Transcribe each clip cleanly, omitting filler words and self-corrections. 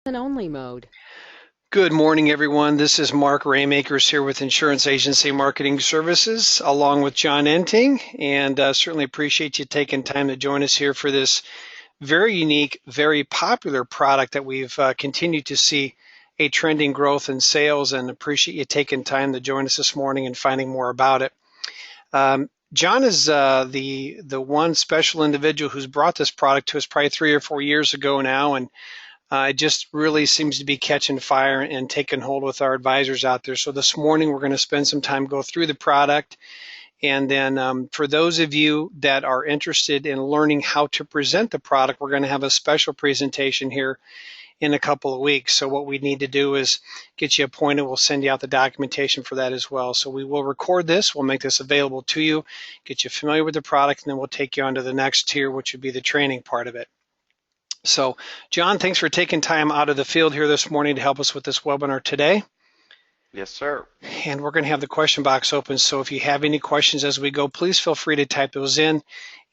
Only mode. Good morning, everyone. This is Mark Raymakers here with Insurance Agency Marketing Services, along with John Enting, and certainly appreciate you taking time to join us here for this very unique, very popular product that we've continued to see a trending growth in sales, and appreciate you taking time to join us this morning and finding more about it. John is the one special individual who's brought this product to us probably 3 or 4 years ago now, and it just really seems to be catching fire and taking hold with our advisors out there. So this morning we're going to spend some time go through the product. And then for those of you that are interested in learning how to present the product, we're going to have a special presentation here in a couple of weeks. So what we need to do is get you appointed. We'll send you out the documentation for that as well. So we will record this. We'll make this available to you, get you familiar with the product, and then we'll take you on to the next tier, which would be the training part of it. So, John, thanks for taking time out of the field here this morning to help us with this webinar today. Yes, sir. And we're going to have the question box open. So if you have any questions as we go, please feel free to type those in,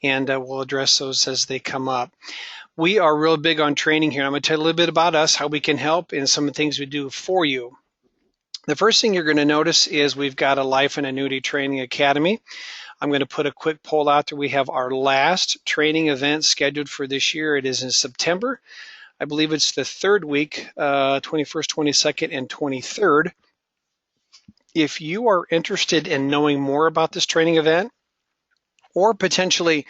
and we'll address those as they come up. We are real big on training here. I'm going to tell you a little bit about us, how we can help, and some of the things we do for you. The first thing you're going to notice is we've got a Life and Annuity Training Academy. I'm going to put a quick poll out there. We have our last training event scheduled for this year. It is in September. I believe it's the third week, 21st, 22nd, and 23rd. If you are interested in knowing more about this training event or potentially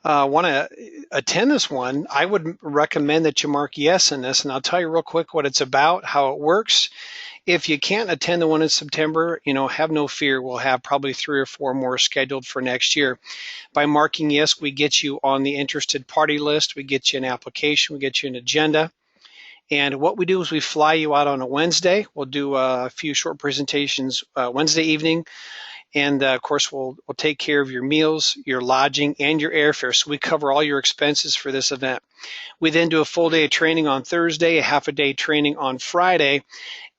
want to attend this one, I would recommend that you mark yes in this, and I'll tell you real quick what it's about, how it works. If you can't attend the one in September, have no fear. We'll have probably 3 or 4 more scheduled for next year. By marking yes, we get you on the interested party list. We get you an application. We get you an agenda. And what we do is we fly you out on a Wednesday. We'll do a few short presentations Wednesday evening. And of course, we'll take care of your meals, your lodging, and your airfare. So we cover all your expenses for this event. We then do a full day of training on Thursday, a half a day training on Friday.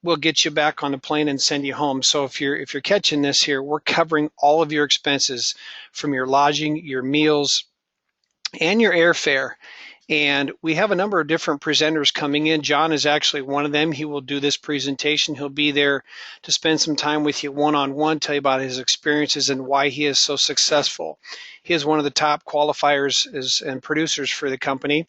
We'll get you back on the plane and send you home. So if you're catching this here, we're covering all of your expenses from your lodging, your meals, and your airfare. And we have a number of different presenters coming in. John is actually one of them. He will do this presentation. He'll be there to spend some time with you one-on-one, tell you about his experiences and why he is so successful. He is one of the top qualifiers and producers for the company,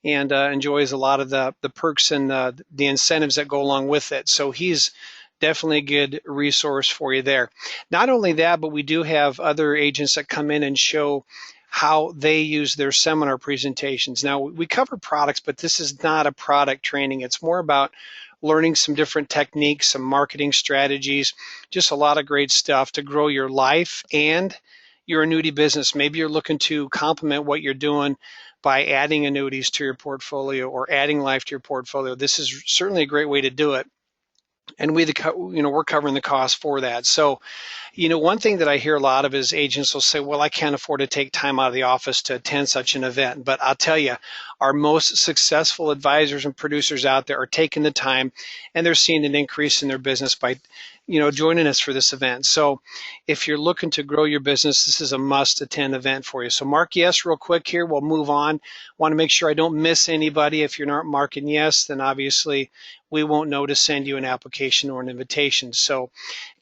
and enjoys a lot of the perks and the incentives that go along with it. So he's definitely a good resource for you there. Not only that, but we do have other agents that come in and show how they use their seminar presentations. Now, we cover products, but this is not a product training. It's more about learning some different techniques, some marketing strategies, just a lot of great stuff to grow your life and your annuity business. Maybe you're looking to complement what you're doing by adding annuities to your portfolio or adding life to your portfolio. This is certainly a great way to do it. And we're covering the cost for that. So, one thing that I hear a lot of is agents will say, well, I can't afford to take time out of the office to attend such an event. But I'll tell you, our most successful advisors and producers out there are taking the time, and they're seeing an increase in their business by joining us for this event. So if you're looking to grow your business, this is a must attend event for you. So mark yes real quick here. We'll move on. Want to make sure I don't miss anybody. If you're not marking yes, then obviously we won't know to send you an application or an invitation. So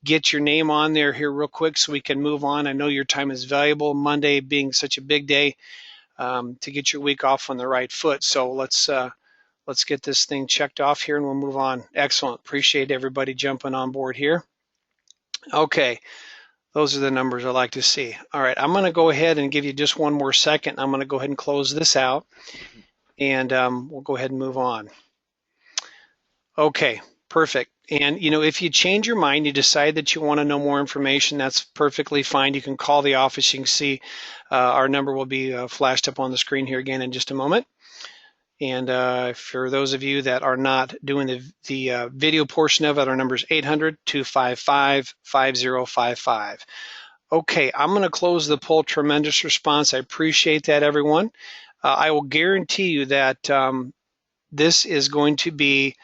get your name on there here real quick so we can move on. I know your time is valuable, Monday being such a big day, to get your week off on the right foot. So let's get this thing checked off here and we'll move on. Excellent. Appreciate everybody jumping on board here. Okay. Those are the numbers I like to see. All right. I'm going to go ahead and give you just one more second. I'm going to go ahead and close this out, and we'll go ahead and move on. Okay. Perfect. And, if you change your mind, you decide that you want to know more information, that's perfectly fine. You can call the office. You can see our number will be flashed up on the screen here again in just a moment. And for those of you that are not doing the video portion of it, our number is 800-255-5055. Okay, I'm going to close the poll. Tremendous response. I appreciate that, everyone. I will guarantee you that this is going to be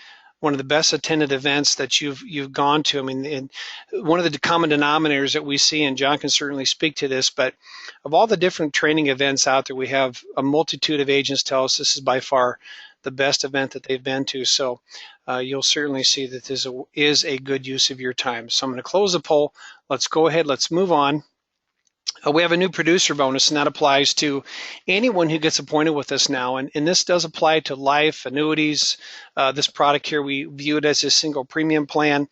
one of the best attended events that you've gone to. I mean, one of the common denominators that we see, and John can certainly speak to this, but of all the different training events out there, we have a multitude of agents tell us this is by far the best event that they've been to. So you'll certainly see that this is a good use of your time. So I'm going to close the poll. Let's go ahead. Let's move on. We have a new producer bonus, and that applies to anyone who gets appointed with us now. And this does apply to life, annuities. This product here, we view it as a single premium plan.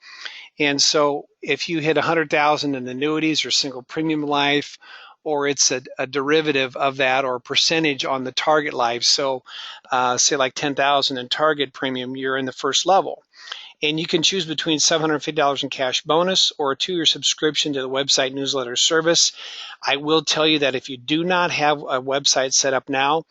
And so if you hit 100,000 in annuities or single premium life, or it's a derivative of that or a percentage on the target life, so say like 10,000 in target premium, you're in the first level. And you can choose between $750 in cash bonus or a 2-year subscription to the website newsletter service. I will tell you that if you do not have a website set up now,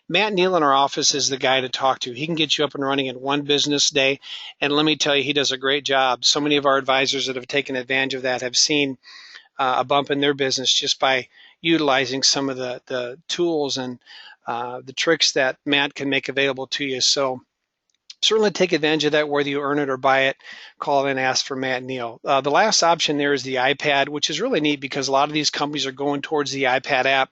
Matt Neal in our office is the guy to talk to. He can get you up and running in one business day. And let me tell you, he does a great job. So many of our advisors that have taken advantage of that have seen a bump in their business just by utilizing some of the tools and the tricks that Matt can make available to you. So certainly take advantage of that, whether you earn it or buy it. Call and ask for Matt Neal. The last option there is the iPad, which is really neat because a lot of these companies are going towards the iPad app.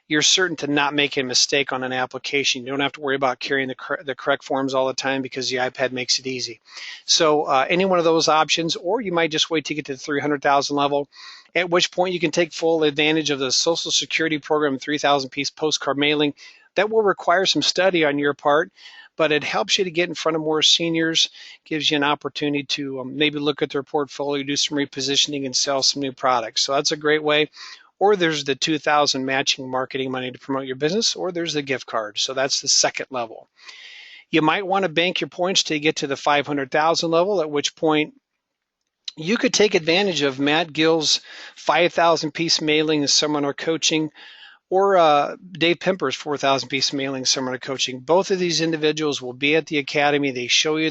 You're certain to not make a mistake on an application. You don't have to worry about carrying the correct forms all the time because the iPad makes it easy. So any one of those options, or you might just wait to get to the 300,000 level, at which point you can take full advantage of the Social Security program 3,000-piece postcard mailing. That will require some study on your part, but it helps you to get in front of more seniors, gives you an opportunity to maybe look at their portfolio, do some repositioning, and sell some new products. So that's a great way. Or there's the 2,000 matching marketing money to promote your business, or there's the gift card. So that's the second level. You might want to bank your points to get to the 500,000 level, at which point you could take advantage of Matt Gill's 5,000-piece mailing and seminar coaching, or Dave Pimper's 4,000-piece mailing seminar coaching. Both of these individuals will be at the academy. They show you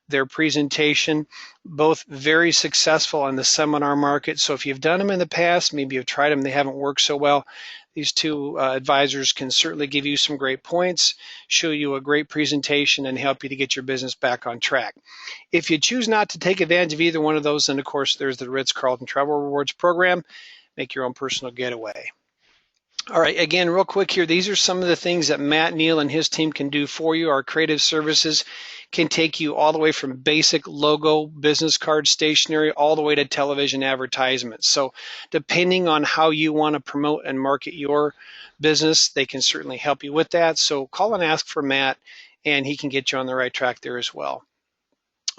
their presentation, both very successful in the seminar market. So if you've done them in the past, maybe you've tried them, they haven't worked so well, these two advisors can certainly give you some great points, show you a great presentation, and help you to get your business back on track. If you choose not to take advantage of either one of those, then of course there's the Ritz-Carlton Travel Rewards Program. Make your own personal getaway. All right, again, real quick here, these are some of the things that Matt Neal and his team can do for you. Our creative services can take you all the way from basic logo, business card, stationery, all the way to television advertisements. So depending on how you want to promote and market your business, they can certainly help you with that. So call and ask for Matt, and he can get you on the right track there as well.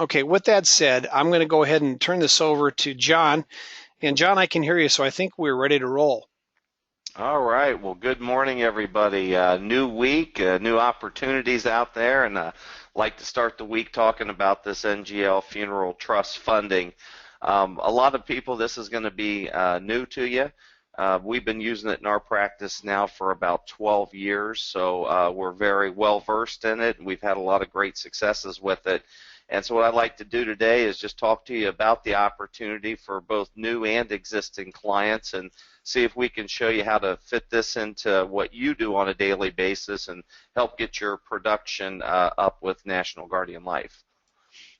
Okay, with that said, I'm going to go ahead and turn this over to John. And John, I can hear you, so I think we're ready to roll. All right. Well, good morning, everybody. New week, new opportunities out there, and like to start the week talking about this NGL funeral trust funding. A lot of people, this is going to be new to you. We've been using it in our practice now for about 12 years, so we're very well versed in it. We've had a lot of great successes with it. And so what I'd like to do today is just talk to you about the opportunity for both new and existing clients and see if we can show you how to fit this into what you do on a daily basis and help get your production up with National Guardian Life.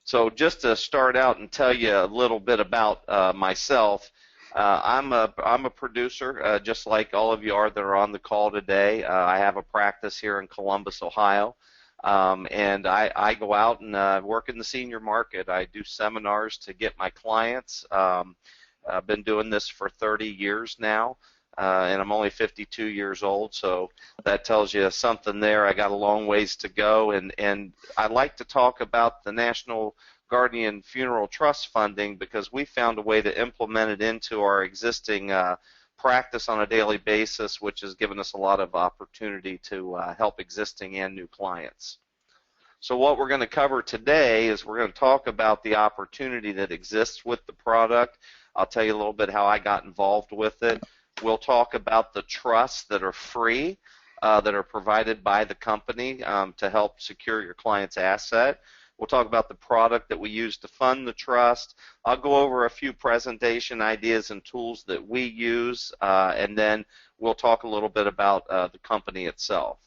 So just to start out and tell you a little bit about myself, I'm a producer, just like all of you are that are on the call today. I have a practice here in Columbus, Ohio. And I go out and work in the senior market. I do seminars to get my clients. I've been doing this for 30 years now, and I'm only 52 years old, so that tells you something there. I got a long ways to go, and I like to talk about the National Guardian Funeral Trust funding because we found a way to implement it into our existing practice on a daily basis, which has given us a lot of opportunity to help existing and new clients. So what we're going to cover today is we're going to talk about the opportunity that exists with the product. I'll tell you a little bit how I got involved with it. We'll talk about the trusts that are free, that are provided by the company to help secure your client's asset. We'll talk about the product that we use to fund the trust. I'll go over a few presentation ideas and tools that we use, and then we'll talk a little bit about the company itself.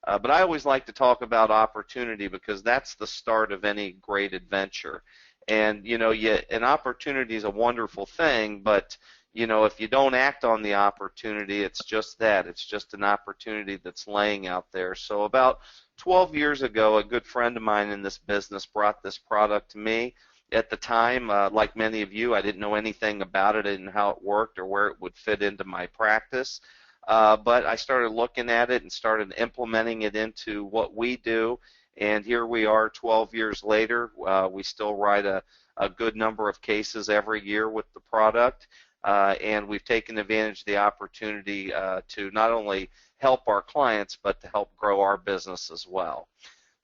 But I always like to talk about opportunity because that's the start of any great adventure. And, you know, an opportunity is a wonderful thing, but, you know, if you don't act on the opportunity, it's just that. It's just an opportunity that's laying out there. So about 12 years ago, a good friend of mine in this business brought this product to me. At the time, like many of you, I didn't know anything about it and how it worked or where it would fit into my practice. But I started looking at it and started implementing it into what we do. And here we are 12 years later. We still write a good number of cases every year with the product. And we've taken advantage of the opportunity to not only help our clients, but to help grow our business as well.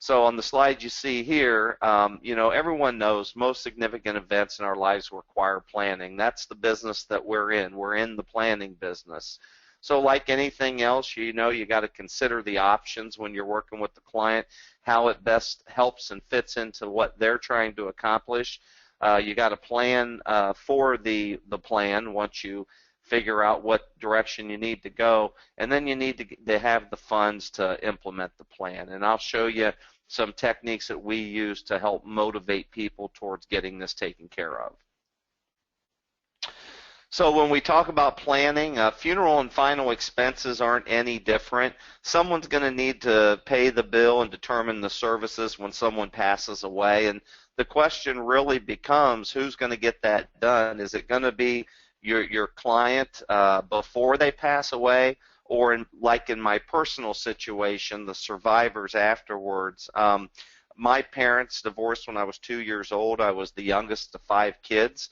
So on the slide you see here, everyone knows most significant events in our lives require planning. That's the business that we're in. We're in the planning business. So like anything else, you got to consider the options when you're working with the client, how it best helps and fits into what they're trying to accomplish. You got to plan for the plan once you figure out what direction you need to go, and then you need to have the funds to implement the plan. And I'll show you some techniques that we use to help motivate people towards getting this taken care of. So when we talk about planning, funeral and final expenses aren't any different. Someone's going to need to pay the bill and determine the services when someone passes away, and the question really becomes, who's going to get that done? Is it going to be your client before they pass away, or like in my personal situation, the survivors afterwards? My parents divorced when I was 2 years old. I was the youngest of 5 kids.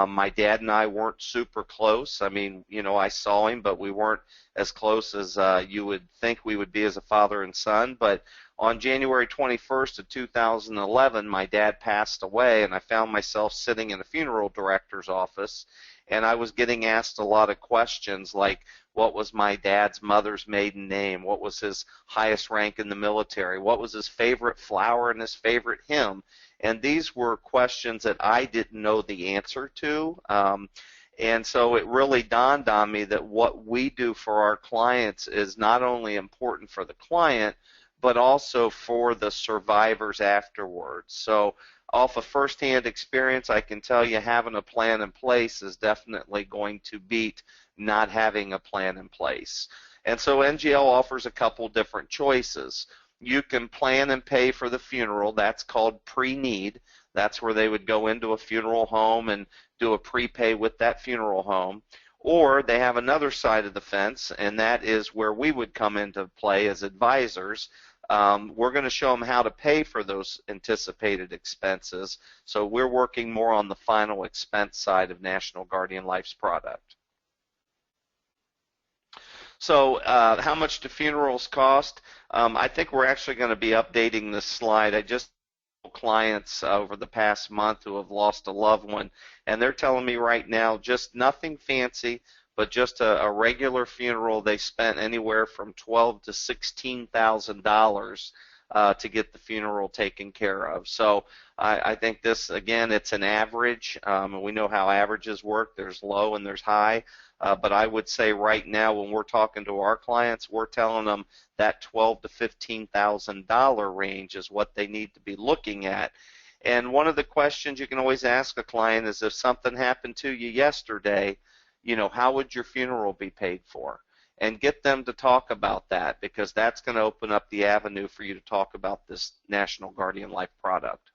My dad and I weren't super close. I mean, I saw him, but we weren't as close as you would think we would be as a father and son. But on January 21st of 2011, my dad passed away, and I found myself sitting in a funeral director's office, and I was getting asked a lot of questions like, what was my dad's mother's maiden name? What was his highest rank in the military? What was his favorite flower and his favorite hymn? And these were questions that I didn't know the answer to. And so it really dawned on me that what we do for our clients is not only important for the client, but also for the survivors afterwards. So off of firsthand experience, I can tell you having a plan in place is definitely going to beat not having a plan in place. And so NGL offers a couple different choices. You can plan and pay for the funeral. That's called pre-need. That's where they would go into a funeral home and do a prepay with that funeral home. Or they have another side of the fence, and that is where we would come into play as advisors. We're going to show them how to pay for those anticipated expenses. So we're working more on the final expense side of National Guardian Life's product. So how much do funerals cost? I think we're actually going to be updating this slide. I just clients over the past month who have lost a loved one, and they're telling me right now just nothing fancy, but just a regular funeral. They spent anywhere from $12,000 to $16,000 to get the funeral taken care of. So I think this, again, it's an average. We know how averages work. There's low and there's high. But I would say right now when we're talking to our clients, we're telling them that $12,000 to $15,000 range is what they need to be looking at. And one of the questions you can always ask a client is, if something happened to you yesterday, how would your funeral be paid for? And get them to talk about that, because that's going to open up the avenue for you to talk about this National Guardian Life product.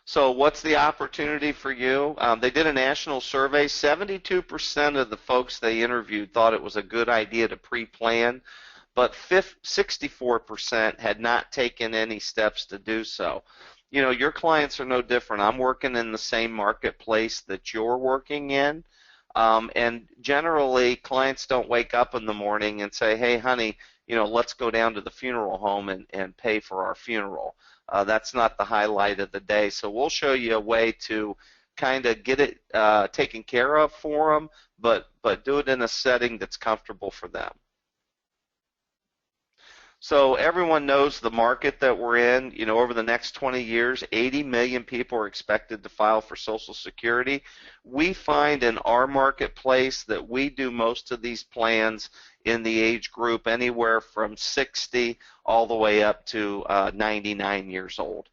So what's the opportunity for you? They did a national survey. 72% of the folks they interviewed thought it was a good idea to pre-plan, but 64% had not taken any steps to do so. Your clients are no different. I'm working in the same marketplace that you're working in. And generally, clients don't wake up in the morning and say, hey, honey, let's go down to the funeral home and pay for our funeral. That's not the highlight of the day. So we'll show you a way to kind of get it taken care of for them, but do it in a setting that's comfortable for them. So everyone knows the market that we're in. Over the next 20 years, 80 million people are expected to file for Social Security. We find in our marketplace that we do most of these plans in the age group anywhere from 60 all the way up to 99 years old.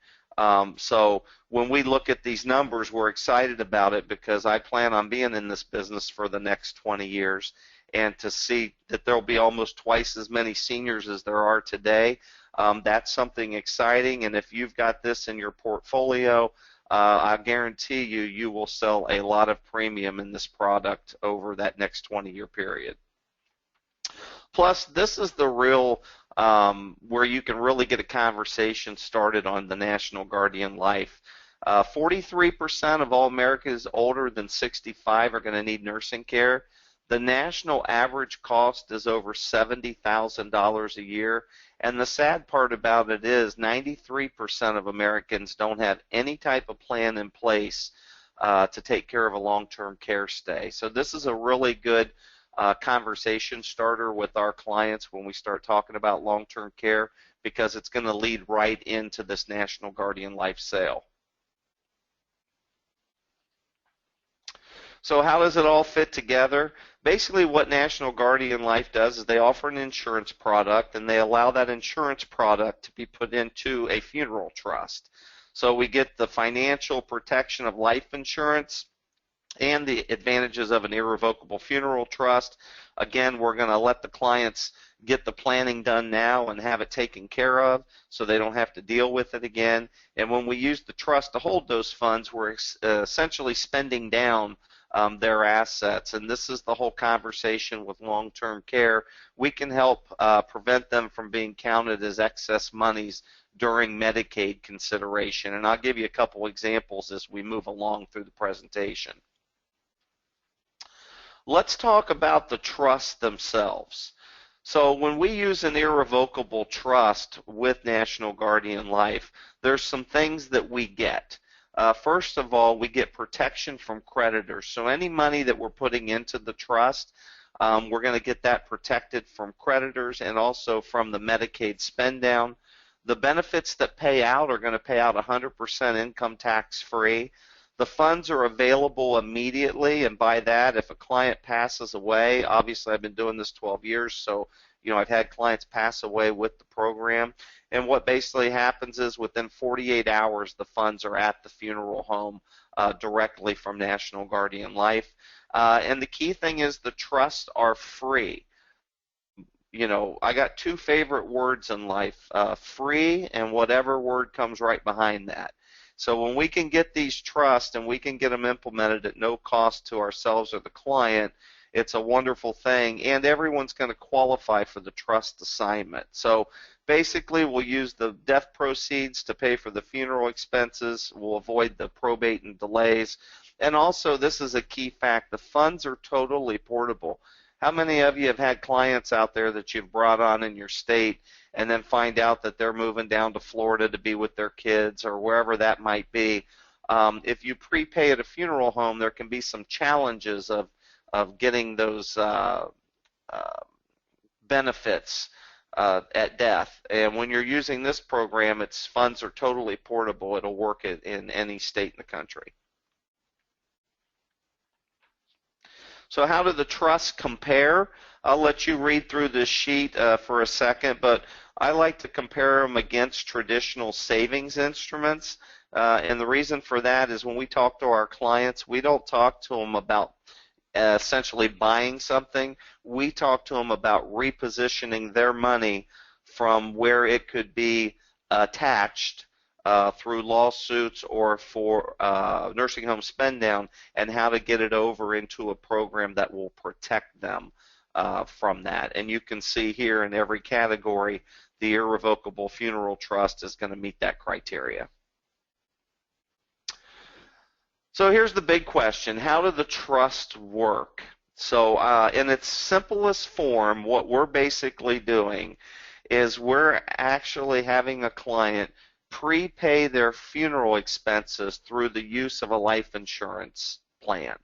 So when we look at these numbers, we're excited about it because I plan on being in this business for the next 20 years. and to see that there'll be almost twice as many seniors as there are today. That's something exciting, and if you've got this in your portfolio, I guarantee you, you will sell a lot of premium in this product over that next 20-year period. Plus, this is the real where you can really get a conversation started on the National Guardian Life. 43% of all Americans older than 65 are going to need nursing care. The national average cost is over $70,000 a year, and the sad part about it is 93% of Americans don't have any type of plan in place to take care of a long-term care stay. So this is a really good conversation starter with our clients when we start talking about long-term care, because it's going to lead right into this National Guardian Life sale. So how does it all fit together? Basically, what National Guardian Life does is they offer an insurance product, and they allow that insurance product to be put into a funeral trust. So we get the financial protection of life insurance and the advantages of an irrevocable funeral trust. Again, we're going to let the clients get the planning done now and have it taken care of so they don't have to deal with it again. And when we use the trust to hold those funds, we're essentially spending down their assets. And this is the whole conversation with long-term care. We can help prevent them from being counted as excess monies during Medicaid consideration. And I'll give you a couple examples as we move along through the presentation. Let's talk about the trusts themselves. So when we use an irrevocable trust with National Guardian Life, there's some things that we get. First of all, we get protection from creditors. So any money that we're putting into the trust, we're going to get that protected from creditors and also from the Medicaid spend down. The benefits that pay out are going to pay out 100% income tax free. The funds are available immediately, and by that, if a client passes away, obviously I've been doing this 12 years, so I've had clients pass away with the program. And what basically happens is within 48 hours, the funds are at the funeral home directly from National Guardian Life. And the key thing is the trusts are free. I got two favorite words in life, free and whatever word comes right behind that. So when we can get these trusts and we can get them implemented at no cost to ourselves or the client, it's a wonderful thing, and everyone's going to qualify for the trust assignment. So basically, we'll use the death proceeds to pay for the funeral expenses. We'll avoid the probate and delays. And also, this is a key fact, the funds are totally portable. How many of you have had clients out there that you've brought on in your state and then find out that they're moving down to Florida to be with their kids or wherever that might be? If you prepay at a funeral home, there can be some challenges of getting those benefits at death. And when you're using this program, its funds are totally portable. It'll work in any state in the country. So how do the trusts compare? I'll let you read through this sheet for a second, but I like to compare them against traditional savings instruments. And the reason for that is when we talk to our clients, we don't talk to them about essentially buying something. We talk to them about repositioning their money from where it could be attached through lawsuits or for nursing home spend down, and how to get it over into a program that will protect them from that. And you can see here in every category, the irrevocable funeral trust is going to meet that criteria. So here's the big question. How do the trusts work? So in its simplest form, what we're basically doing is we're actually having a client prepay their funeral expenses through the use of a life insurance plan.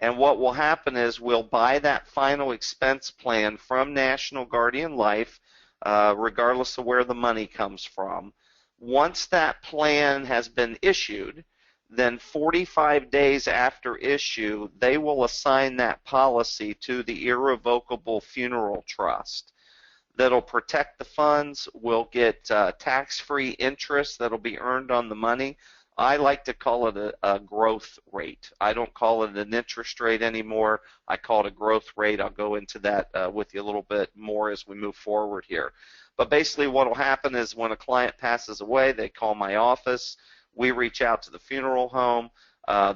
And what will happen is we'll buy that final expense plan from National Guardian Life, regardless of where the money comes from. Once that plan has been issued, then 45 days after issue, they will assign that policy to the irrevocable funeral trust. That'll protect the funds. We'll get tax-free interest that'll be earned on the money. I like to call it a growth rate. I don't call it an interest rate anymore. I call it a growth rate. I'll go into that with you a little bit more as we move forward here. But basically what will happen is when a client passes away, they call my office. We reach out to the funeral home.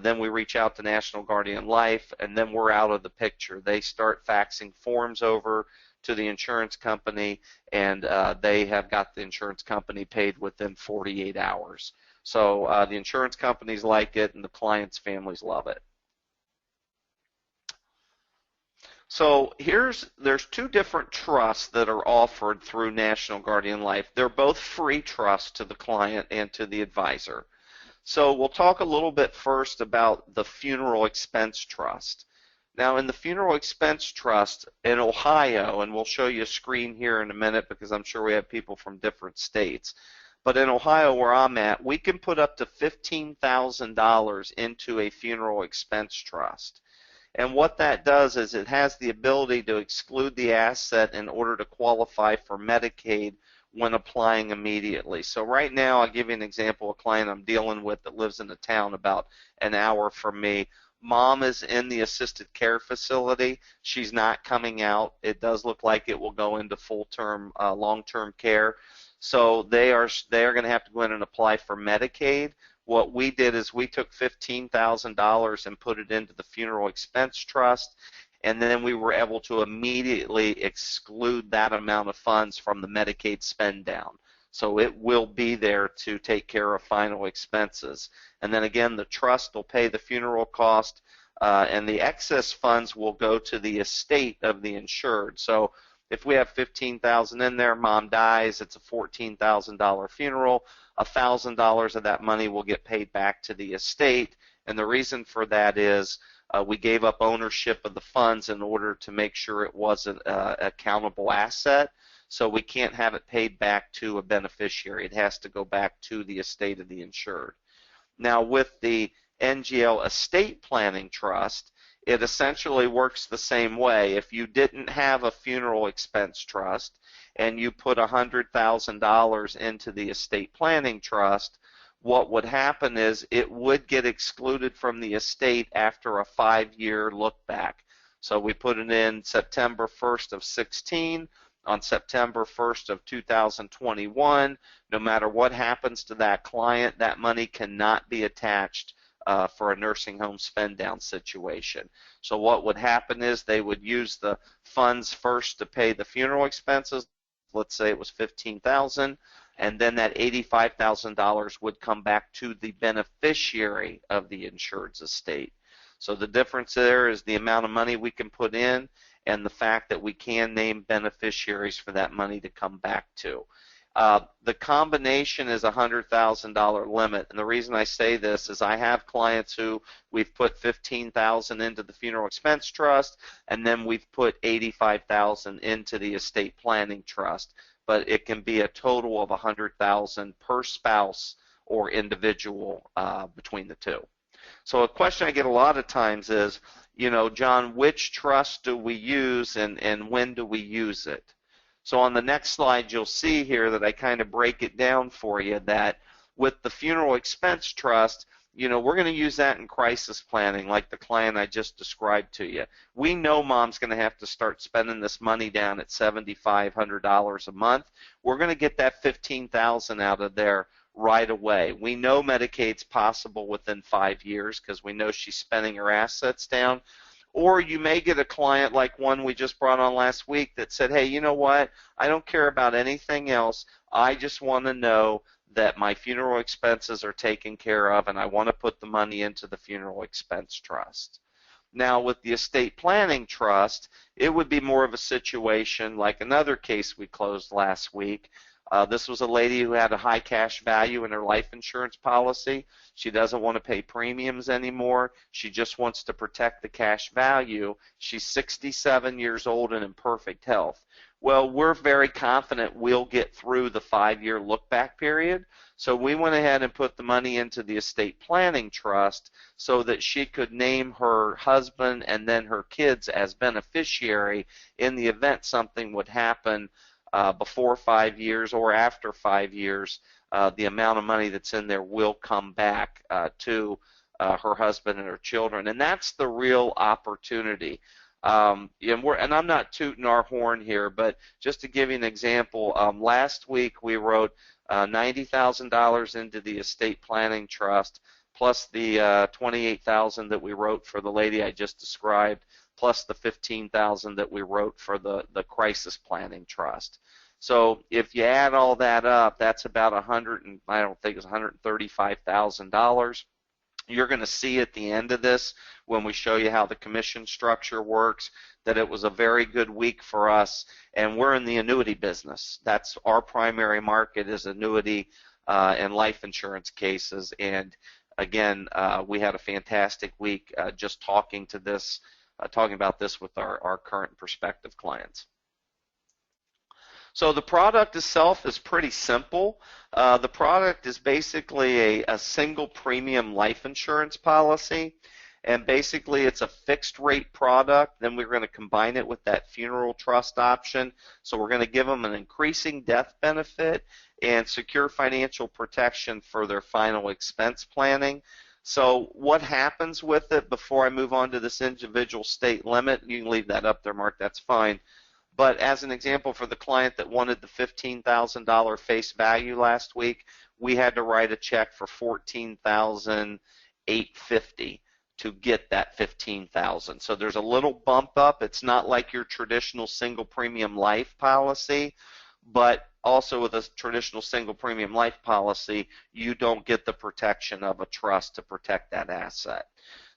Then we reach out to National Guardian Life, and then we're out of the picture. They start faxing forms over to the insurance company, and they have got the insurance company paid within 48 hours. So the insurance companies like it, and the clients' families love it. So there's two different trusts that are offered through National Guardian Life. They're both free trusts to the client and to the advisor. So we'll talk a little bit first about the Funeral Expense Trust. Now, in the Funeral Expense Trust in Ohio, and we'll show you a screen here in a minute because I'm sure we have people from different states, but in Ohio, where I'm at, we can put up to $15,000 into a funeral expense trust. And what that does is it has the ability to exclude the asset in order to qualify for Medicaid when applying immediately. So right now, I'll give you an example. A client I'm dealing with that lives in a town about an hour from me. Mom is in the assisted care facility. She's not coming out. It does look like it will go into full-term, long-term care. So they are going to have to go in and apply for Medicaid. What we did is we took $15,000 and put it into the funeral expense trust, and then we were able to immediately exclude that amount of funds from the Medicaid spend down. So it will be there to take care of final expenses. And then again, the trust will pay the funeral cost, and the excess funds will go to the estate of the insured. So if we have $15,000 in there, mom dies, it's a $14,000 funeral, $1,000 of that money will get paid back to the estate. And the reason for that is we gave up ownership of the funds in order to make sure it wasn't an accountable asset. So we can't have it paid back to a beneficiary. It has to go back to the estate of the insured. Now with the NGL Estate Planning Trust, it essentially works the same way. If you didn't have a funeral expense trust and you put $100,000 into the estate planning trust, what would happen is it would get excluded from the estate after a 5-year look back. So we put it in September 1st of 16. On September 1st of 2021, no matter what happens to that client, that money cannot be attached for a nursing home spend down situation. So what would happen is they would use the funds first to pay the funeral expenses. Let's say it was $15,000, and then that $85,000 would come back to the beneficiary of the insured's estate. So the difference there is the amount of money we can put in and the fact that we can name beneficiaries for that money to come back to. The combination is a $100,000 limit, and the reason I say this is I have clients who we've put $15,000 into the funeral expense trust, and then we've put $85,000 into the estate planning trust, but it can be a total of $100,000 per spouse or individual between the two. So a question I get a lot of times is, you know, John, which trust do we use and when do we use it? So on the next slide, you'll see here that I kind of break it down for you that with the funeral expense trust, you know, we're going to use that in crisis planning like the client I just described to you. We know mom's going to have to start spending this money down at $7,500 a month. We're going to get that $15,000 out of there right away. We know Medicaid's possible within 5 years because we know she's spending her assets down. Or you may get a client like one we just brought on last week that said, hey, you know what, I don't care about anything else. I just want to know that my funeral expenses are taken care of and I want to put the money into the funeral expense trust. Now with the estate planning trust, it would be more of a situation like another case we closed last week. This was a lady who had a high cash value in her life insurance policy. She doesn't want to pay premiums anymore. She just wants to protect the cash value. She's 67 years old and in perfect health. Well, we're very confident we'll get through the 5-year look-back period. So we went ahead and put the money into the estate planning trust so that she could name her husband and then her kids as beneficiary in the event something would happen before 5 years or after 5 years, the amount of money that's in there will come back to her husband and her children. And that's the real opportunity. And I'm not tooting our horn here, but just to give you an example, last week we wrote $90,000 into the estate planning trust, plus the $28,000 that we wrote for the lady I just described, plus the $15,000 that we wrote for the crisis planning trust. So if you add all that up, that's about I don't think it's $135,000. You're going to see at the end of this, when we show you how the commission structure works, that it was a very good week for us, and we're in the annuity business. That's our primary market, is annuity and life insurance cases. And again, we had a fantastic week just talking about this with our current prospective clients. So the product itself is pretty simple. The product is basically a single premium life insurance policy, and basically it's a fixed rate product. Then we're going to combine it with that funeral trust option. So we're going to give them an increasing death benefit and secure financial protection for their final expense planning. So what happens with it, before I move on to this individual state limit, you can leave that up there, Mark, that's fine. But as an example, for the client that wanted the $15,000 face value last week, we had to write a check for $14,850 to get that $15,000. So there's a little bump up. It's not like your traditional single premium life policy, but also with a traditional single premium life policy, you don't get the protection of a trust to protect that asset.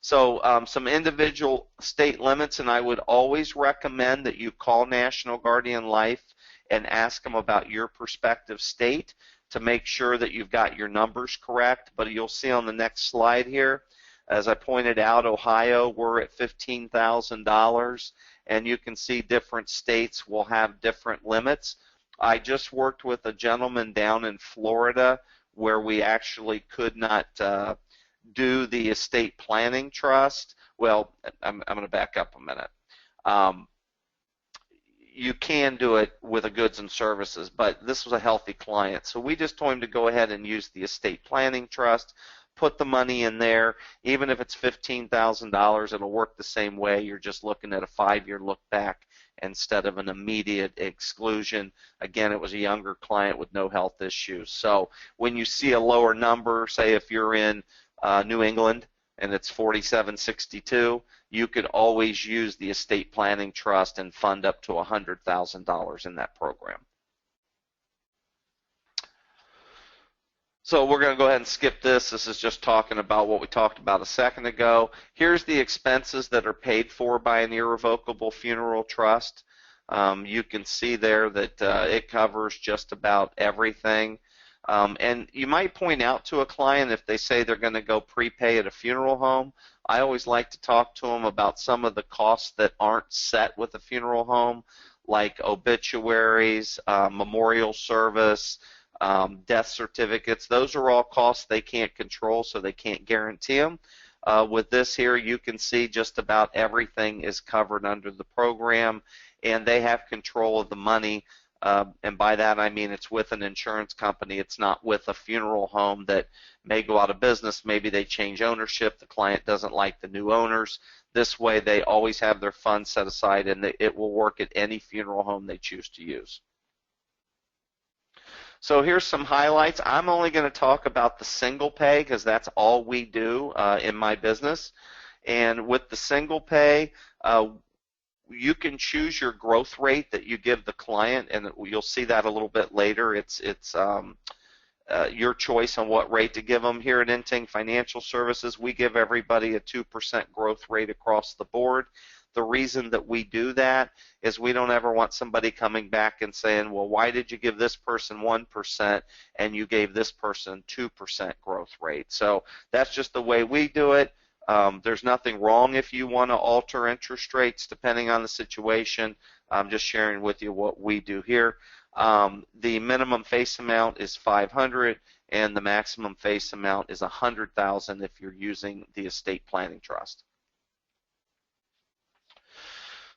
So some individual state limits, and I would always recommend that you call National Guardian Life and ask them about your prospective state to make sure that you've got your numbers correct. But you'll see on the next slide here, as I pointed out, Ohio, we're at $15,000, and you can see different states will have different limits. I just worked with a gentleman down in Florida where we actually could not do the estate planning trust. Well, I'm going to back up a minute. You can do it with a goods and services, but this was a healthy client. So we just told him to go ahead and use the estate planning trust, put the money in there. Even if it's $15,000, it'll work the same way. You're just looking at a 5-year look back instead of an immediate exclusion. Again, it was a younger client with no health issues. So when you see a lower number, say if you're in New England and it's 4762, you could always use the estate planning trust and fund up to $100,000 in that program. So we're going to go ahead and skip this. This is just talking about what we talked about a second ago. Here's the expenses that are paid for by an irrevocable funeral trust. You can see there that it covers just about everything. And you might point out to a client if they say they're going to go prepay at a funeral home. I always like to talk to them about some of the costs that aren't set with a funeral home, like obituaries, memorial service, death certificates. Those are all costs they can't control, so they can't guarantee them. With this here, you can see just about everything is covered under the program, and they have control of the money. And by that I mean it's with an insurance company. It's not with a funeral home that may go out of business. Maybe they change ownership. The client doesn't like the new owners. This way they always have their funds set aside, and it will work at any funeral home they choose to use. So here's some highlights. I'm only going to talk about the single pay because that's all we do in my business. And with the single pay, you can choose your growth rate that you give the client, and you'll see that a little bit later. It's your choice on what rate to give them. Here at Inting Financial Services, we give everybody a 2% growth rate across the board. The reason that we do that is we don't ever want somebody coming back and saying, well, why did you give this person 1% and you gave this person 2% growth rate? So that's just the way we do it. There's nothing wrong if you want to alter interest rates depending on the situation. I'm just sharing with you what we do here. The minimum face amount is $500 and the maximum face amount is $100,000 if you're using the estate planning trust.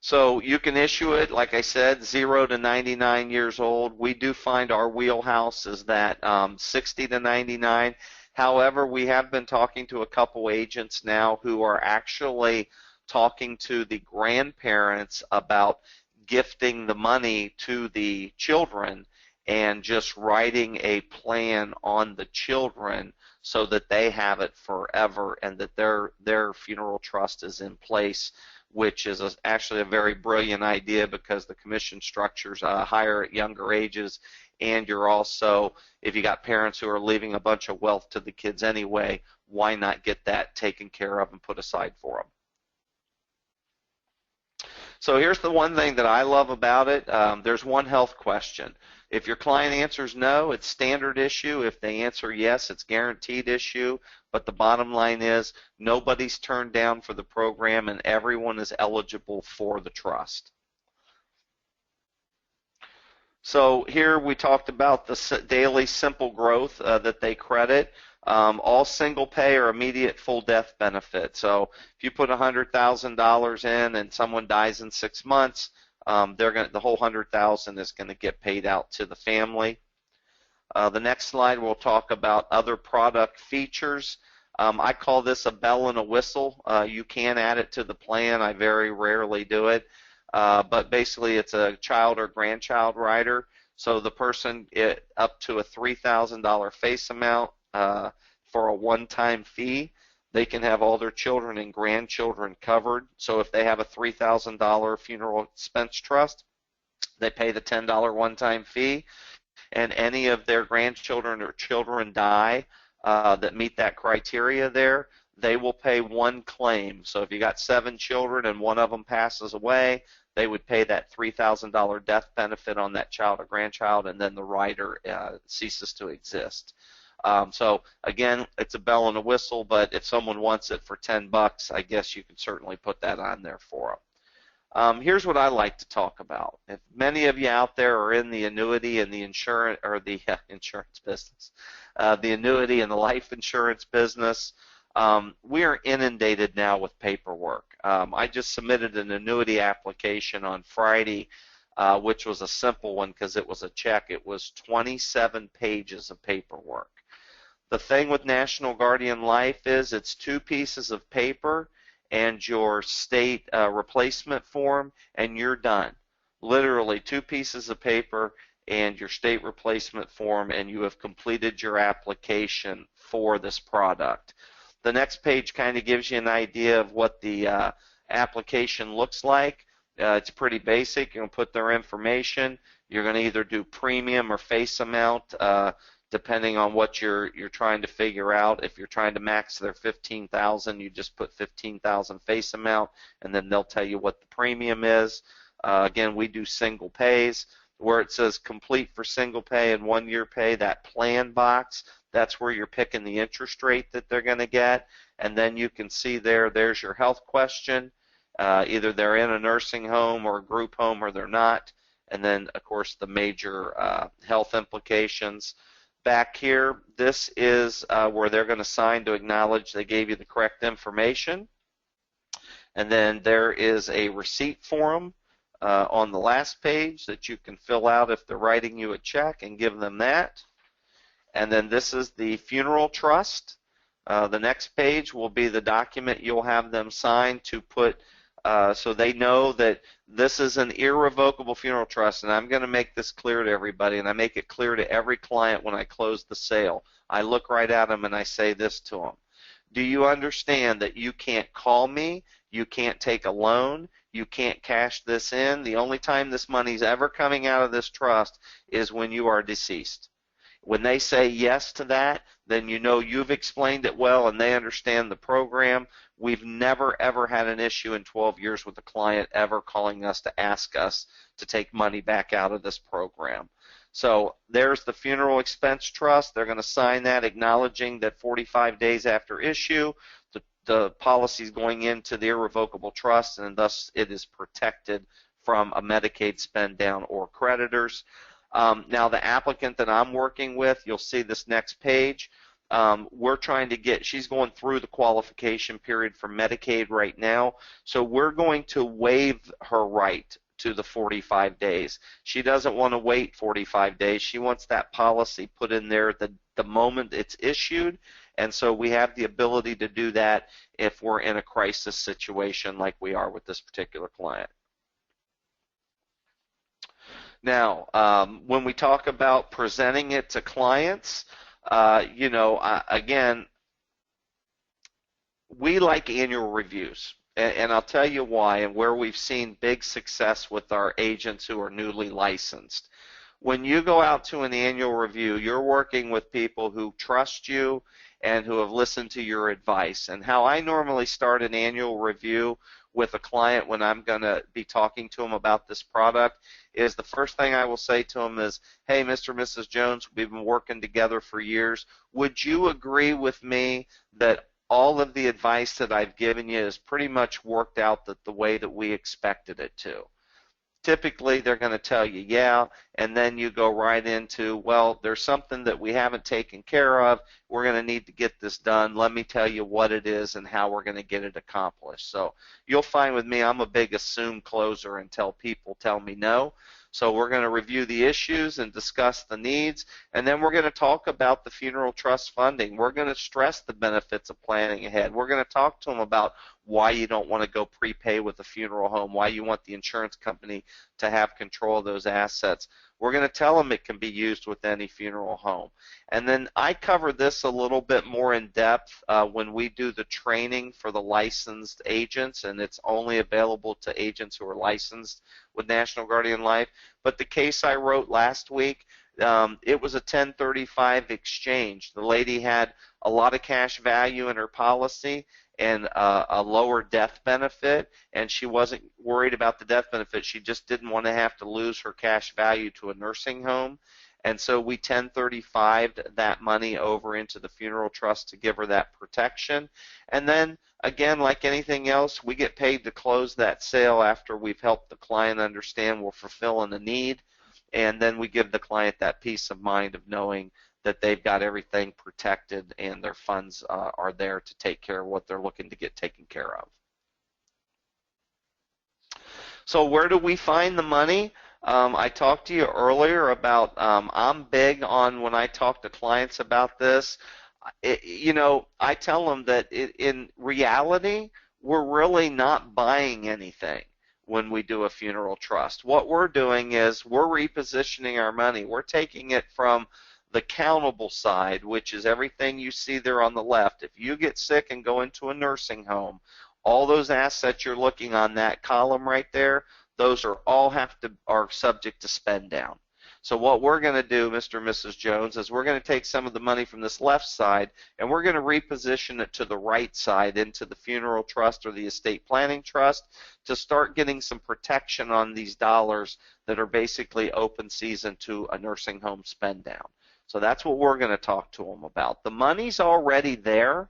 So you can issue it, like I said, 0 to 99 years old. We do find our wheelhouse is that 60 to 99. However, we have been talking to a couple agents now who are actually talking to the grandparents about gifting the money to the children and just writing a plan on the children so that they have it forever and that their funeral trust is in place, which is actually a very brilliant idea because the commission structure's higher at younger ages, and you're also, if you got parents who are leaving a bunch of wealth to the kids anyway, why not get that taken care of and put aside for them? So here's the one thing that I love about it. There's one health question. If your client answers no, it's standard issue. If they answer yes, it's guaranteed issue. But the bottom line is nobody's turned down for the program and everyone is eligible for the trust. So here we talked about the daily simple growth that they credit. All single pay or immediate full death benefit. So if you put $100,000 in and someone dies in 6 months, the whole $100,000 is going to get paid out to the family. The next slide we'll talk about other product features. I call this a bell and a whistle. You can add it to the plan. I very rarely do it. But basically it's a child or grandchild rider. So the person up to a $3,000 face amount for a one-time fee, they can have all their children and grandchildren covered. So if they have a $3,000 funeral expense trust, they pay the $10 one-time fee, and any of their grandchildren or children die that meet that criteria there, they will pay one claim. So if you got 7 children and one of them passes away, they would pay that $3,000 death benefit on that child or grandchild, and then the rider ceases to exist. So again, it's a bell and a whistle, but if someone wants it for $10, I guess you can certainly put that on there for them. Here's what I like to talk about. If many of you out there are in the annuity and the insurance or the insurance business, the annuity and the life insurance business, we are inundated now with paperwork. I just submitted an annuity application on Friday, which was a simple one because it was a check. It was 27 pages of paperwork. The thing with National Guardian Life is it's 2 pieces of paper and your state replacement form, and you're done. Literally 2 pieces of paper and your state replacement form, and you have completed your application for this product. The next page kind of gives you an idea of what the application looks like. It's pretty basic. You're going to put their information. You're going to either do premium or face amount, depending on what you're trying to figure out. If you're trying to max their $15,000, you just put $15,000 face amount, and then they'll tell you what the premium is. Again, we do single pays. Where it says complete for single pay and 1-year pay, that plan box, that's where you're picking the interest rate that they're going to get. And then you can see there's your health question. Either they're in a nursing home or a group home or they're not. And then, of course, the major health implications. Back here, this is where they're going to sign to acknowledge they gave you the correct information. And then there is a receipt form on the last page that you can fill out if they're writing you a check and give them that. And then this is the funeral trust. The next page will be the document you'll have them sign to put so they know that this is an irrevocable funeral trust. And I'm going to make this clear to everybody, and I make it clear to every client when I close the sale. I look right at them and I say this to them. Do you understand that you can't call me, you can't take a loan, you can't cash this in? The only time this money's ever coming out of this trust is when you are deceased. When they say yes to that, then you know you've explained it well and they understand the program. We've never, ever had an issue in 12 years with a client ever calling us to ask us to take money back out of this program. So there's the funeral expense trust. They're going to sign that acknowledging that 45 days after issue, the policy is going into the irrevocable trust, and thus it is protected from a Medicaid spend down or creditors. Now the applicant that I'm working with, you'll see this next page. we're trying to get, she's going through the qualification period for Medicaid right now, so we're going to waive her right to the 45 days. She doesn't want to wait 45 days. She wants that policy put in there the moment it's issued, and so we have the ability to do that if we're in a crisis situation like we are with this particular client. Now, when we talk about presenting it to clients, again, we like annual reviews, and I'll tell you why and where we've seen big success with our agents who are newly licensed. When you go out to an annual review, you're working with people who trust you and who have listened to your advice. And how I normally start an annual review with a client when I'm going to be talking to them about this product is the first thing I will say to them is, hey, Mr. and Mrs. Jones, we've been working together for years. Would you agree with me that all of the advice that I've given you has pretty much worked out the way that we expected it to? Typically, they're going to tell you, yeah, and then you go right into, well, there's something that we haven't taken care of. We're going to need to get this done. Let me tell you what it is and how we're going to get it accomplished. So you'll find with me, I'm a big assume closer until people tell me no. So we're going to review the issues and discuss the needs, and then we're going to talk about the funeral trust funding. We're going to stress the benefits of planning ahead. We're going to talk to them about why you don't want to go prepay with a funeral home, why you want the insurance company to have control of those assets. We're going to tell them it can be used with any funeral home. And then I cover this a little bit more in depth when we do the training for the licensed agents, and it's only available to agents who are licensed with National Guardian Life. But the case I wrote last week, it was a 1035 exchange. The lady had a lot of cash value in her policy and a lower death benefit, and she wasn't worried about the death benefit. She just didn't want to have to lose her cash value to a nursing home, and so we 1035'd that money over into the funeral trust to give her that protection. And then, again, like anything else, we get paid to close that sale after we've helped the client understand we're fulfilling a need, and then we give the client that peace of mind of knowing that they've got everything protected and their funds are there to take care of what they're looking to get taken care of. So where do we find the money? I talked to you earlier about I'm big on when I talk to clients about this. I tell them that in reality, we're really not buying anything when we do a funeral trust. What we're doing is we're repositioning our money. We're taking it from the countable side, which is everything you see there on the left. If you get sick and go into a nursing home, all those assets you're looking on that column right there, those are all are subject to spend down. So what we're going to do, Mr. and Mrs. Jones, is we're going to take some of the money from this left side and we're going to reposition it to the right side into the funeral trust or the estate planning trust to start getting some protection on these dollars that are basically open season to a nursing home spend down. So that's what we're going to talk to them about. The money's already there.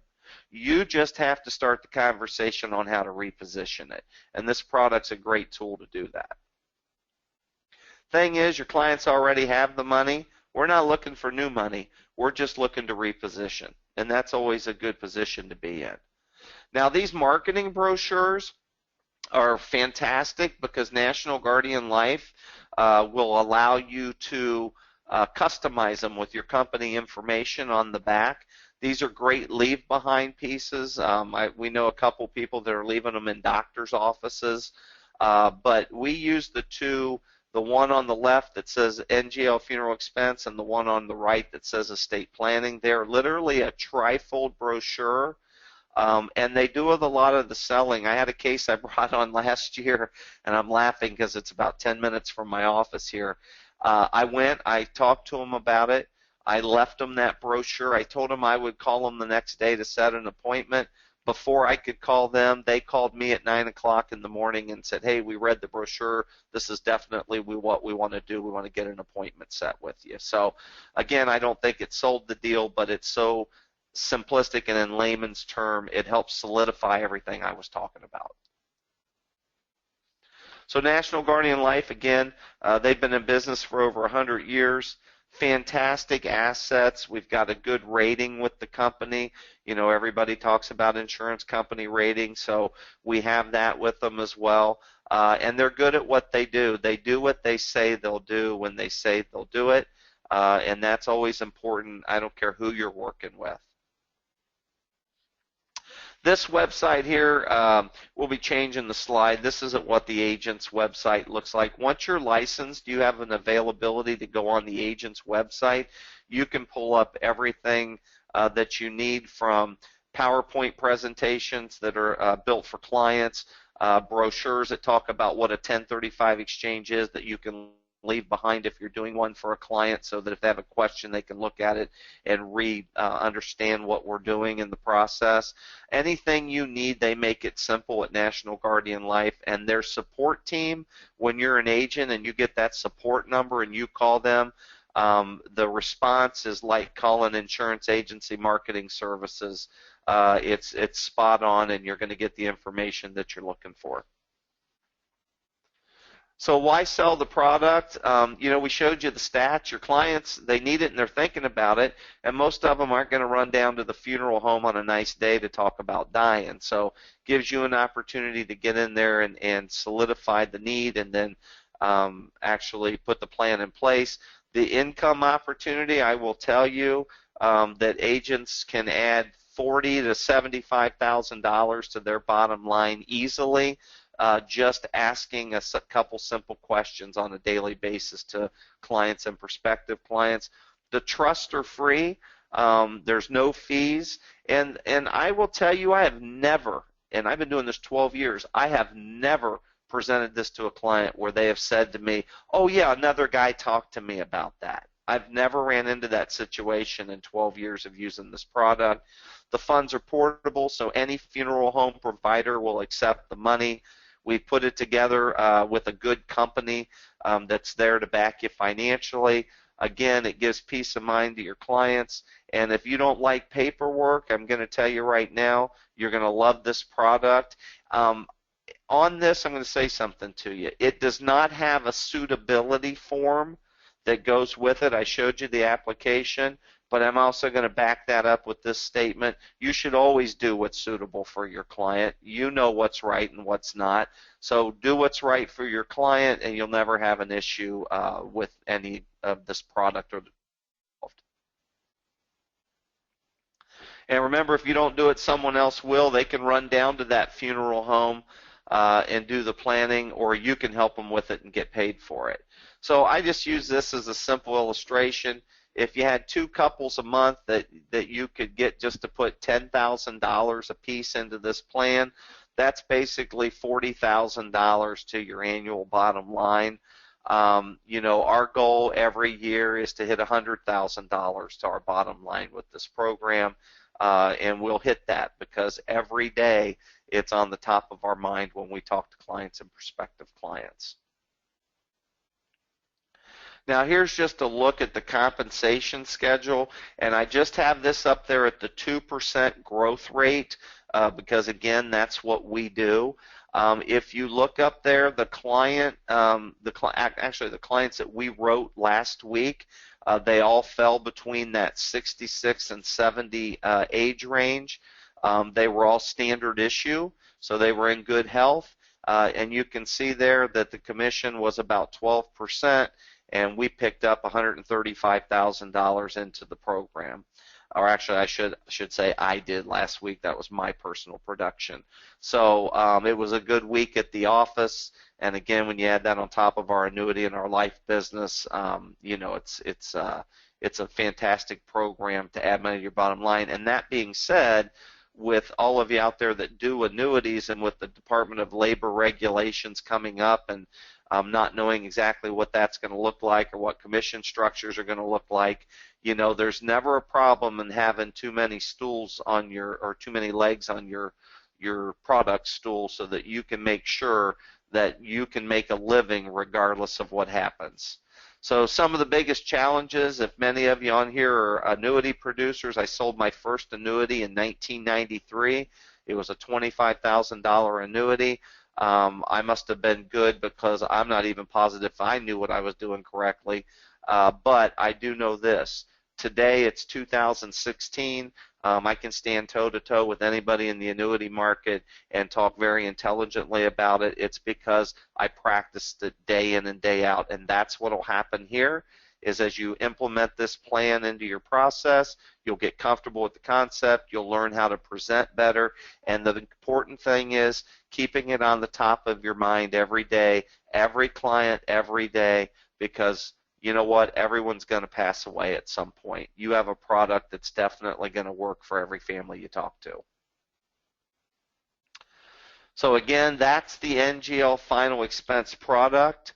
You just have to start the conversation on how to reposition it. And this product's a great tool to do that. Thing is, your clients already have the money. We're not looking for new money. We're just looking to reposition. And that's always a good position to be in. Now, these marketing brochures are fantastic because National Guardian Life will allow you to customize them with your company information on the back. These are great leave-behind pieces. We know a couple people that are leaving them in doctors' offices, but we use the one on the left that says NGL funeral expense and the one on the right that says estate planning. They're literally a trifold brochure, and they do a lot of the selling. I had a case I brought on last year, and I'm laughing because it's about 10 minutes from my office here. I talked to them about it. I left them that brochure. I told them I would call them the next day to set an appointment. Before I could call them, they called me at 9 o'clock in the morning and said, hey, we read the brochure. This is definitely what we want to do. We want to get an appointment set with you. So, again, I don't think it sold the deal, but it's so simplistic and in layman's term, it helps solidify everything I was talking about. So National Guardian Life, again, they've been in business for over 100 years. fantastic assets. We've got a good rating with the company. You know, everybody talks about insurance company rating, so we have that with them as well. And they're good at what they do. They do what they say they'll do when they say they'll do it, and that's always important. I don't care who you're working with. This website here, we'll be changing the slide. This isn't what the agent's website looks like. Once you're licensed, you have an availability to go on the agent's website. You can pull up everything that you need, from PowerPoint presentations that are built for clients, brochures that talk about what a 1035 exchange is that you can leave behind if you're doing one for a client, so that if they have a question they can look at it and read, understand what we're doing in the process. Anything you need, they make it simple at National Guardian Life. And their support team, when you're an agent and you get that support number and you call them, the response is like calling insurance agency marketing services. It's spot on, and you're going to get the information that you're looking for. So why sell the product? You know, we showed you the stats. Your clients, they need it and they're thinking about it, and most of them aren't going to run down to the funeral home on a nice day to talk about dying. So it gives you an opportunity to get in there and solidify the need, and then actually put the plan in place. The income opportunity, I will tell you that agents can add $40,000 to $75,000 to their bottom line easily. Just asking a couple simple questions on a daily basis to clients and prospective clients. The trusts are free. There's no fees. And I will tell you, I have never, and I've been doing this 12 years, I have never presented this to a client where they have said to me, oh yeah, another guy talked to me about that. I've never ran into that situation in 12 years of using this product. The funds are portable, so any funeral home provider will accept the money. We put it together with a good company that's there to back you financially. Again, it gives peace of mind to your clients. And if you don't like paperwork, I'm going to tell you right now, you're going to love this product. On this, I'm going to say something to you. It does not have a suitability form that goes with it. I showed you the application, but I'm also going to back that up with this statement. You should always do what's suitable for your client. You know what's right and what's not. So do what's right for your client, and you'll never have an issue with any of this product or involved. And remember, if you don't do it, someone else will. They can run down to that funeral home and do the planning, or you can help them with it and get paid for it. So I just use this as a simple illustration. If you had two couples a month that you could get just to put $10,000 a piece into this plan, that's basically $40,000 to your annual bottom line. You know, our goal every year is to hit $100,000 to our bottom line with this program, and we'll hit that because every day it's on the top of our mind when we talk to clients and prospective clients. Now here's just a look at the compensation schedule, and I just have this up there at the 2% growth rate because again, that's what we do. If you look up there, the clients that we wrote last week, they all fell between that 66 and 70 age range. They were all standard issue, so they were in good health, and you can see there that the commission was about 12%. And we picked up $135,000 into the program. Or actually, I should say I did last week. That was my personal production. So it was a good week at the office. And again, when you add that on top of our annuity and our life business, you know, it's a fantastic program to add money to your bottom line. And that being said, with all of you out there that do annuities, and with the Department of Labor regulations coming up, and not knowing exactly what that's going to look like or what commission structures are going to look like, you know, there's never a problem in having too many stools on your, or too many legs on your product stool, so that you can make sure that you can make a living regardless of what happens. So some of the biggest challenges, if many of you on here are annuity producers, I sold my first annuity in 1993. It was a $25,000 annuity. I must have been good, because I'm not even positive if I knew what I was doing correctly. but I do know this. Today it's 2016. I can stand toe-to-toe with anybody in the annuity market and talk very intelligently about it. It's because I practiced it day in and day out, and that's what will happen here is as you implement this plan into your process, you'll get comfortable with the concept, you'll learn how to present better, and the important thing is keeping it on the top of your mind every day, every client, every day, because you know what? Everyone's going to pass away at some point. You have a product that's definitely going to work for every family you talk to. So again, that's the NGL final expense product.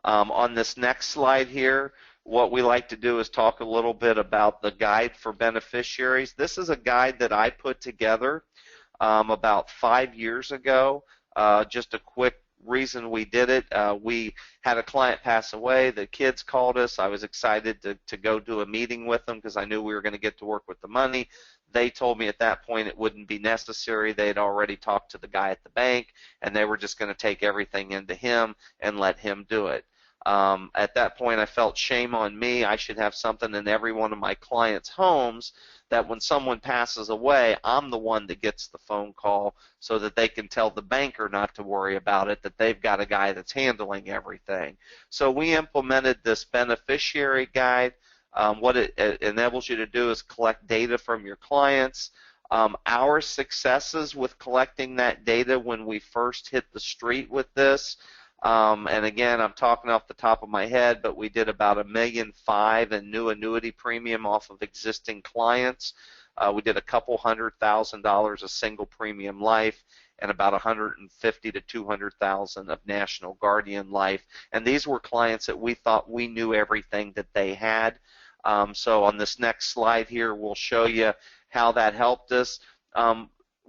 On this next slide here, what we like to do is talk a little bit about the guide for beneficiaries. This is a guide that I put together about 5 years ago. Just a quick reason we did it. We had a client pass away. The kids called us. I was excited to go do a meeting with them because I knew we were going to get to work with the money. They told me at that point it wouldn't be necessary. They had already talked to the guy at the bank, and they were just going to take everything into him and let him do it. At that point, I felt shame on me. I should have something in every one of my clients' homes that when someone passes away, I'm the one that gets the phone call so that they can tell the banker not to worry about it, that they've got a guy that's handling everything. So we implemented this beneficiary guide. What it enables you to do is collect data from your clients. Our successes with collecting that data when we first hit the street with this, and again, I'm talking off the top of my head, but we did about $1.5 million in new annuity premium off of existing clients. We did a couple $100,000 of single premium life and about $150,000 to $200,000 of National Guardian life. And these were clients that we thought we knew everything that they had. So on this next slide here, we'll show you how that helped us.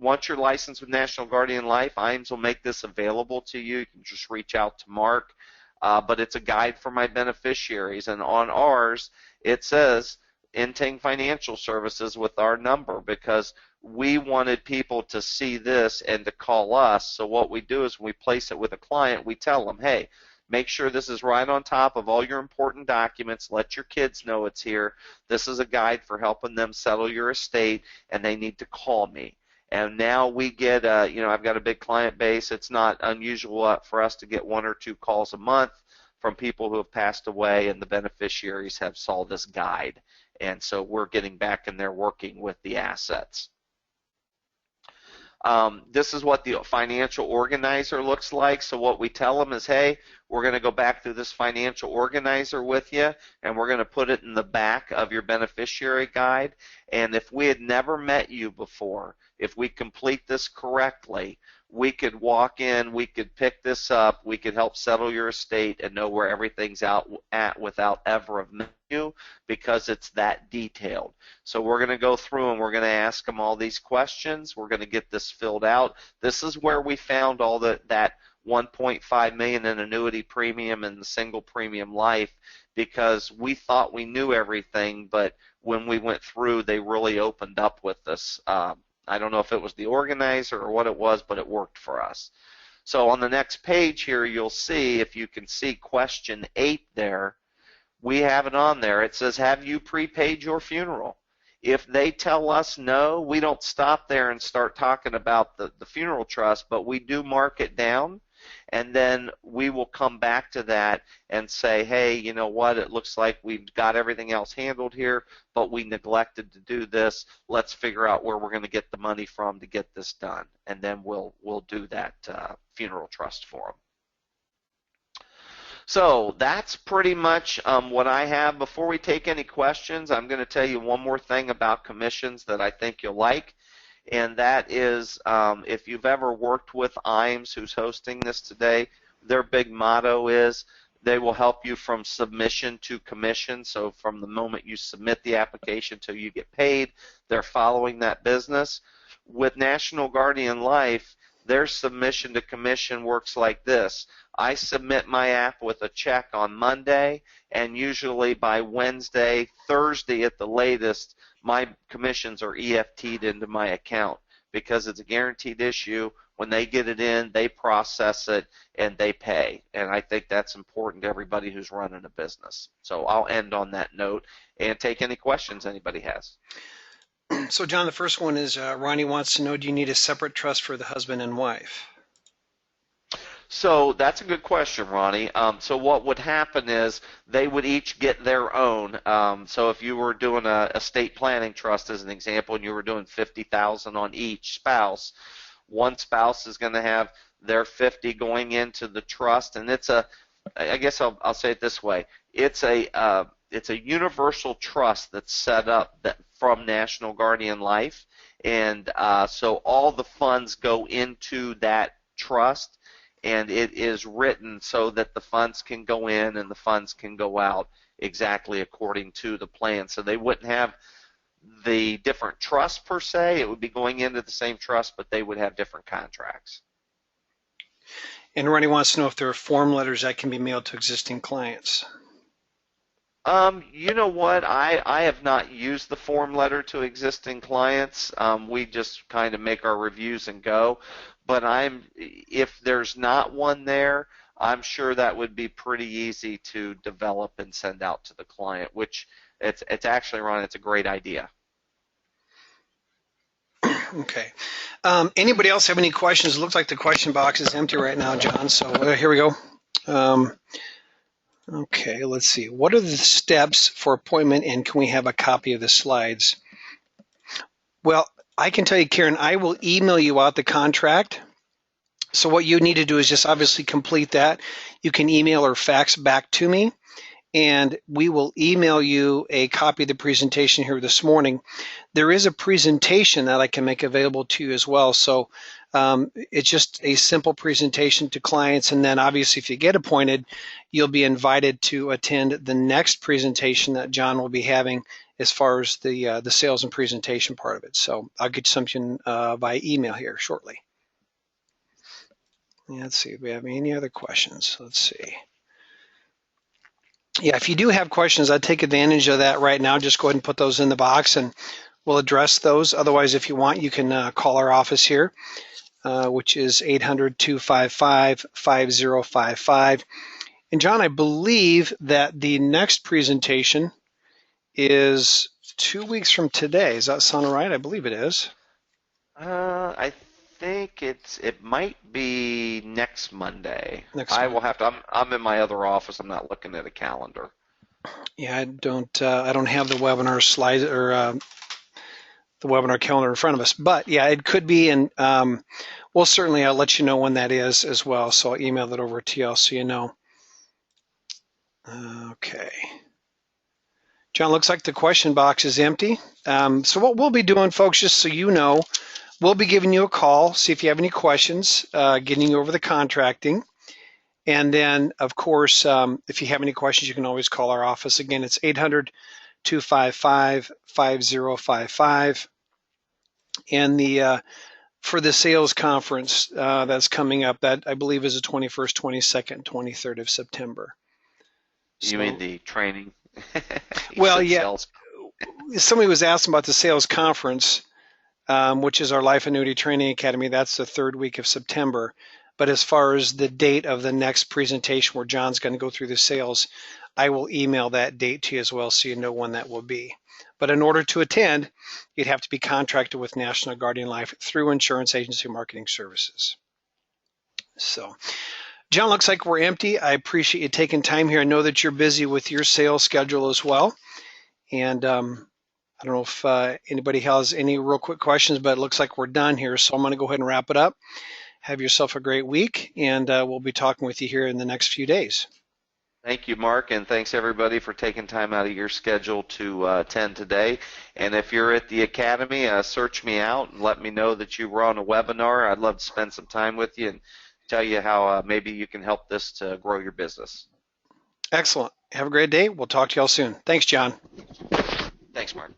Once you're licensed with National Guardian Life, IAMS will make this available to you. You can just reach out to Mark. But it's a guide for my beneficiaries. And on ours, it says Inting Financial Services with our number because we wanted people to see this and to call us. So what we do is when we place it with a client, we tell them, hey, make sure this is right on top of all your important documents. Let your kids know it's here. This is a guide for helping them settle your estate, and they need to call me. And now we get, I've got a big client base. It's not unusual for us to get 1 or 2 calls a month from people who have passed away, and the beneficiaries have saw this guide. And so we're getting back in there working with the assets. This is what the financial organizer looks like. So what we tell them is, hey, we're going to go back through this financial organizer with you, and we're going to put it in the back of your beneficiary guide. And if we had never met you before, if we complete this correctly, we could walk in, we could pick this up, we could help settle your estate and know where everything's at without ever have met you because it's that detailed. So we're going to go through and we're going to ask them all these questions. We're going to get this filled out. This is where we found all that $1.5 million in annuity premium and the single premium life because we thought we knew everything, but when we went through, they really opened up with us. I don't know if it was the organizer or what it was, but it worked for us. So on the next page here, you'll see, if you can see question 8 there, we have it on there. It says, have you prepaid your funeral? If they tell us no, we don't stop there and start talking about the funeral trust, but we do mark it down, and then we will come back to that and say, hey, you know what, it looks like we've got everything else handled here, but we neglected to do this. Let's figure out where we're going to get the money from to get this done, and then we'll do that funeral trust for them. So that's pretty much what I have. Before we take any questions, I'm going to tell you one more thing about commissions that I think you'll like, and that is if you've ever worked with IAMS, who's hosting this today, their big motto is they will help you from submission to commission. So from the moment you submit the application till you get paid, they're following that business. With National Guardian Life, their submission to commission works like this. I submit my app with a check on Monday, and usually by Wednesday, Thursday at the latest, my commissions are EFT'd into my account because it's a guaranteed issue. When they get it in, they process it, and they pay. And I think that's important to everybody who's running a business. So I'll end on that note and take any questions anybody has. So, John, the first one is Ronnie wants to know, do you need a separate trust for the husband and wife? So that's a good question, Ronnie. So what would happen is they would each get their own. So if you were doing a estate planning trust as an example, and you were doing 50,000 on each spouse, one spouse is going to have their 50 going into the trust, and I guess I'll say it this way: it's a universal trust that's set up from National Guardian Life, and so all the funds go into that trust. And it is written so that the funds can go in and the funds can go out exactly according to the plan. So they wouldn't have the different trusts per se. It would be going into the same trust, but they would have different contracts. And Ronnie wants to know if there are form letters that can be mailed to existing clients. You know what? I have not used the form letter to existing clients. We just kind of make our reviews and go. But if there's not one there, I'm sure that would be pretty easy to develop and send out to the client, which it's actually, Ron, it's a great idea. Okay. Anybody else have any questions? It looks like the question box is empty right now, John. So here we go. Okay, let's see. What are the steps for appointment, and can we have a copy of the slides? Well, I can tell you, Karen, I will email you out the contract. So what you need to do is just obviously complete that. You can email or fax back to me, and we will email you a copy of the presentation here this morning. There is a presentation that I can make available to you as well. So it's just a simple presentation to clients, and then obviously if you get appointed, you'll be invited to attend the next presentation that John will be having as far as the sales and presentation part of it. So I'll get something by email here shortly. Let's see if we have any other questions. Let's see. Yeah, if you do have questions, I'd take advantage of that right now. Just go ahead and put those in the box and we'll address those. Otherwise, if you want, you can call our office here, which is 800-255-5055. And John, I believe that the next presentation is 2 weeks from today. Does that sound right? I believe it is. I think it might be next Monday. I will have to. I'm in my other office. I'm not looking at a calendar. Yeah, I don't have the webinar slide or the webinar calendar in front of us, but yeah, it could be, and well, certainly I'll let you know when that is as well. So I'll email that over to you so you know. Okay. John, looks like the question box is empty. So what we'll be doing, folks, just so you know, we'll be giving you a call, see if you have any questions, getting you over the contracting. And then, of course, if you have any questions, you can always call our office. Again, it's 800-255-5055. And for the sales conference that's coming up, that I believe is the 21st, 22nd, 23rd of September. You mean the training? Well, yeah. Somebody was asking about the sales conference, which is our Life Annuity Training Academy. That's the third week of September. But as far as the date of the next presentation where John's going to go through the sales, I will email that date to you as well so you know when that will be. But in order to attend, you'd have to be contracted with National Guardian Life through Insurance Agency Marketing Services. So, John, looks like we're empty. I appreciate you taking time here. I know that you're busy with your sales schedule as well. And I don't know if anybody has any real quick questions, but it looks like we're done here. So I'm going to go ahead and wrap it up. Have yourself a great week, and we'll be talking with you here in the next few days. Thank you, Mark, and thanks everybody for taking time out of your schedule to attend today. And if you're at the Academy, search me out and let me know that you were on a webinar. I'd love to spend some time with you and tell you how maybe you can help this to grow your business. Excellent. Have a great day. We'll talk to you all soon. Thanks, John. Thanks, Mark.